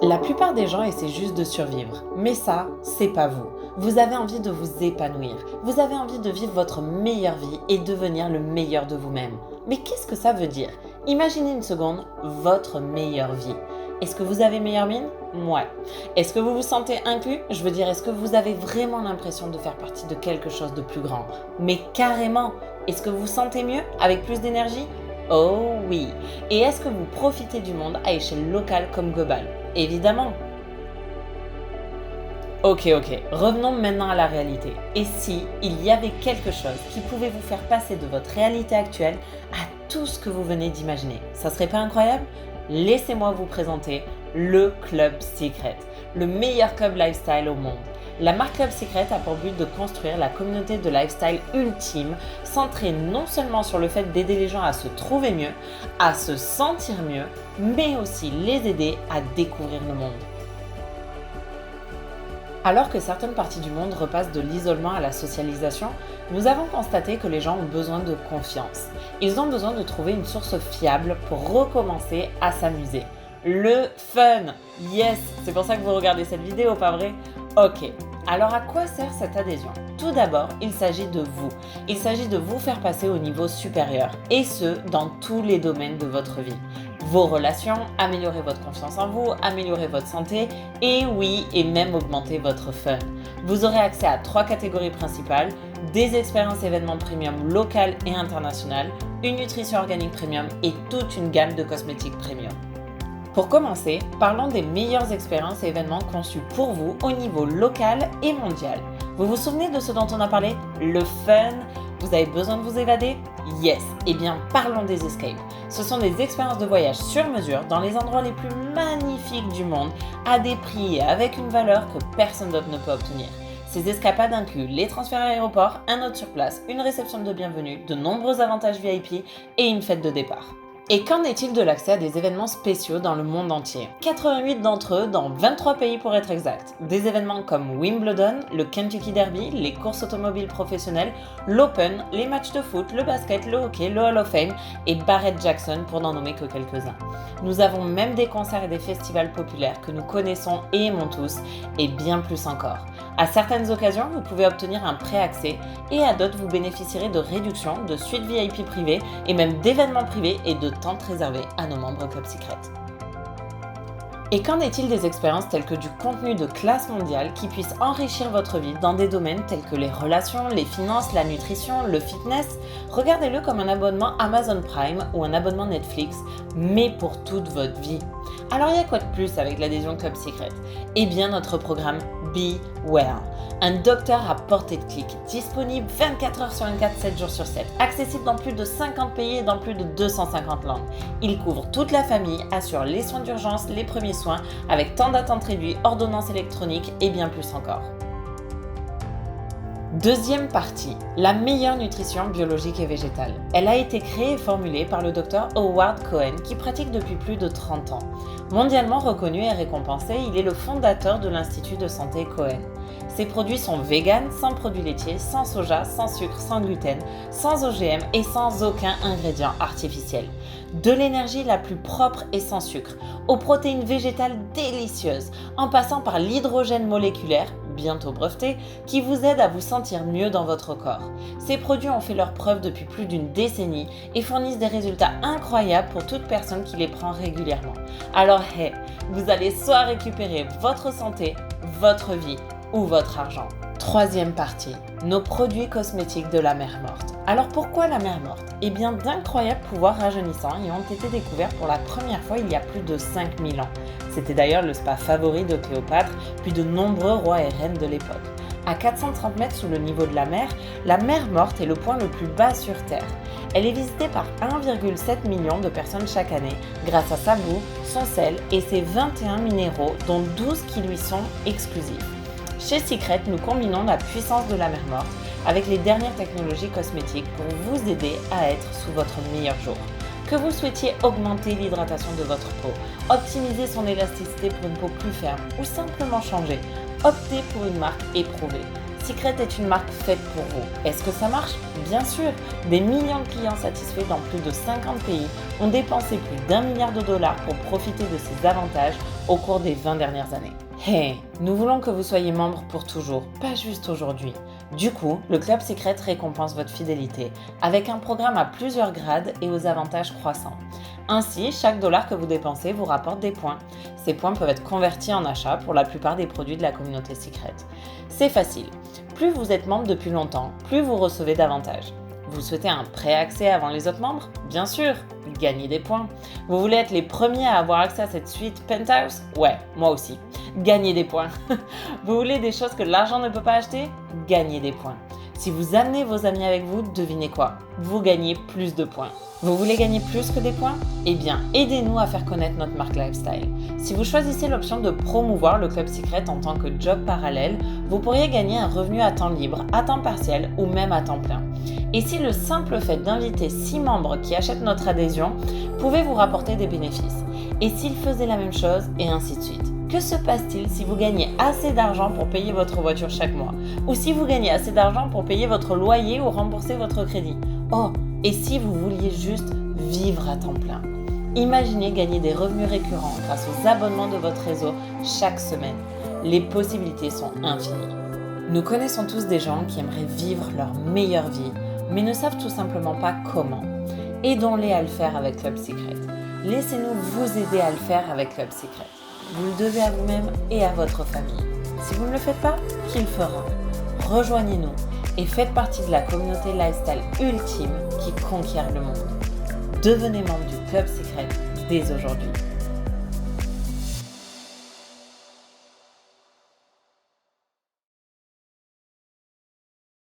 La plupart des gens essaient juste de survivre, mais ça, c'est pas vous. Vous avez envie de vous épanouir, vous avez envie de vivre votre meilleure vie et devenir le meilleur de vous-même. Mais qu'est-ce que ça veut dire? Imaginez une seconde votre meilleure vie. Est-ce que vous avez meilleure mine? Ouais. Est-ce que vous vous sentez inclus? Je veux dire, est-ce que vous avez vraiment l'impression de faire partie de quelque chose de plus grand? Mais carrément! Est-ce que vous vous sentez mieux? Avec plus d'énergie? Oh oui! Et est-ce que vous profitez du monde à échelle locale comme globale? Évidemment. Ok, revenons maintenant à la réalité. Et si il y avait quelque chose qui pouvait vous faire passer de votre réalité actuelle à tout ce que vous venez d'imaginer, ça serait pas incroyable? Laissez-moi vous présenter le Club Secret, le meilleur club lifestyle au monde. La marque Club Secret a pour but de construire la communauté de lifestyle ultime, centrée non seulement sur le fait d'aider les gens à se trouver mieux, à se sentir mieux, mais aussi les aider à découvrir le monde. Alors que certaines parties du monde repassent de l'isolement à la socialisation, nous avons constaté que les gens ont besoin de confiance. Ils ont besoin de trouver une source fiable pour recommencer à s'amuser. Le fun! Yes! C'est pour ça que vous regardez cette vidéo, pas vrai? Ok. Alors à quoi sert cette adhésion? Tout d'abord, il s'agit de vous. Il s'agit de vous faire passer au niveau supérieur, et ce, dans tous les domaines de votre vie. Vos relations, améliorer votre confiance en vous, améliorer votre santé, et oui, et même augmenter votre fun. Vous aurez accès à 3 catégories principales, des expériences événements premium locales et internationales, une nutrition organique premium et toute une gamme de cosmétiques premium. Pour commencer, parlons des meilleures expériences et événements conçus pour vous au niveau local et mondial. Vous vous souvenez de ce dont on a parlé? Le fun? Vous avez besoin de vous évader? Yes! Eh bien, parlons des escapes. Ce sont des expériences de voyage sur mesure dans les endroits les plus magnifiques du monde, à des prix et avec une valeur que personne d'autre ne peut obtenir. Ces escapades incluent les transferts à l'aéroport, un hôte sur place, une réception de bienvenue, de nombreux avantages VIP et une fête de départ. Et qu'en est-il de l'accès à des événements spéciaux dans le monde entier? 88 d'entre eux dans 23 pays pour être exact. Des événements comme Wimbledon, le Kentucky Derby, les courses automobiles professionnelles, l'Open, les matchs de foot, le basket, le hockey, le Hall of Fame et Barrett-Jackson pour n'en nommer que quelques-uns. Nous avons même des concerts et des festivals populaires que nous connaissons et aimons tous, et bien plus encore. À certaines occasions, vous pouvez obtenir un pré-accès et à d'autres, vous bénéficierez de réductions, de suites VIP privées et même d'événements privés et de temps réservés à nos membres Club Secret. Et qu'en est-il des expériences telles que du contenu de classe mondiale qui puisse enrichir votre vie dans des domaines tels que les relations, les finances, la nutrition, le fitness? Regardez-le comme un abonnement Amazon Prime ou un abonnement Netflix, mais pour toute votre vie. Alors il y a quoi de plus avec l'adhésion Club Secret? Eh bien notre programme Be Well, un docteur à portée de clic, disponible 24 heures sur 24, 7 jours sur 7, accessible dans plus de 50 pays et dans plus de 250 langues. Il couvre toute la famille, assure les soins d'urgence, les premiers soins, avec temps d'attente réduit, ordonnance électronique et bien plus encore. Deuxième partie, la meilleure nutrition biologique et végétale. Elle a été créée et formulée par le Dr Howard Cohen qui pratique depuis plus de 30 ans. Mondialement reconnu et récompensé, il est le fondateur de l'Institut de santé Cohen. Ses produits sont véganes, sans produits laitiers, sans soja, sans sucre, sans gluten, sans OGM et sans aucun ingrédient artificiel. De l'énergie la plus propre et sans sucre, aux protéines végétales délicieuses, en passant par l'hydrogène moléculaire, bientôt breveté, qui vous aide à vous sentir mieux dans votre corps. Ces produits ont fait leur preuve depuis plus d'une décennie et fournissent des résultats incroyables pour toute personne qui les prend régulièrement. Alors vous allez soit récupérer votre santé, votre vie ou votre argent. Troisième partie, nos produits cosmétiques de la mer morte. Alors pourquoi la mer morte? Eh bien d'incroyables pouvoirs rajeunissants y ont été découverts pour la première fois il y a plus de 5000 ans. C'était d'ailleurs le spa favori de Cléopâtre, puis de nombreux rois et reines de l'époque. À 430 mètres sous le niveau de la mer morte est le point le plus bas sur Terre. Elle est visitée par 1,7 million de personnes chaque année grâce à sa boue, son sel et ses 21 minéraux dont 12 qui lui sont exclusifs. Chez Secret, nous combinons la puissance de la mer morte avec les dernières technologies cosmétiques pour vous aider à être sous votre meilleur jour. Que vous souhaitiez augmenter l'hydratation de votre peau, optimiser son élasticité pour une peau plus ferme ou simplement changer, optez pour une marque éprouvée. Secret est une marque faite pour vous. Est-ce que ça marche? Bien sûr. Des millions de clients satisfaits dans plus de 50 pays ont dépensé plus d'1 milliard de dollars pour profiter de ces avantages au cours des 20 dernières années. Hey, nous voulons que vous soyez membre pour toujours, pas juste aujourd'hui. Du coup, le Club Secret récompense votre fidélité avec un programme à plusieurs grades et aux avantages croissants. Ainsi, chaque dollar que vous dépensez vous rapporte des points. Ces points peuvent être convertis en achats pour la plupart des produits de la communauté Secret. C'est facile. Plus vous êtes membre depuis longtemps, plus vous recevez d'avantages. Vous souhaitez un pré-accès avant les autres membres? Bien sûr, gagnez des points. Vous voulez être les premiers à avoir accès à cette suite Penthouse? Ouais, moi aussi. Gagnez des points. Vous voulez des choses que l'argent ne peut pas acheter? Gagnez des points. Si vous amenez vos amis avec vous, devinez quoi? Vous gagnez plus de points. Vous voulez gagner plus que des points? Eh bien, aidez-nous à faire connaître notre marque lifestyle. Si vous choisissez l'option de promouvoir le Club Secret en tant que job parallèle, vous pourriez gagner un revenu à temps libre, à temps partiel ou même à temps plein. Et si le simple fait d'inviter 6 membres qui achètent notre adhésion pouvait vous rapporter des bénéfices? Et s'ils faisaient la même chose? Et ainsi de suite. Que se passe-t-il si vous gagnez assez d'argent pour payer votre voiture chaque mois? Ou si vous gagnez assez d'argent pour payer votre loyer ou rembourser votre crédit? Oh, et si vous vouliez juste vivre à temps plein? Imaginez gagner des revenus récurrents grâce aux abonnements de votre réseau chaque semaine. Les possibilités sont infinies. Nous connaissons tous des gens qui aimeraient vivre leur meilleure vie, mais ne savent tout simplement pas comment. Aidons-les à le faire avec Club Secret. Laissez-nous vous aider à le faire avec Club Secret. Vous le devez à vous-même et à votre famille. Si vous ne le faites pas, qui le fera? Rejoignez-nous et faites partie de la communauté lifestyle ultime qui conquiert le monde. Devenez membre du Club Secret dès aujourd'hui.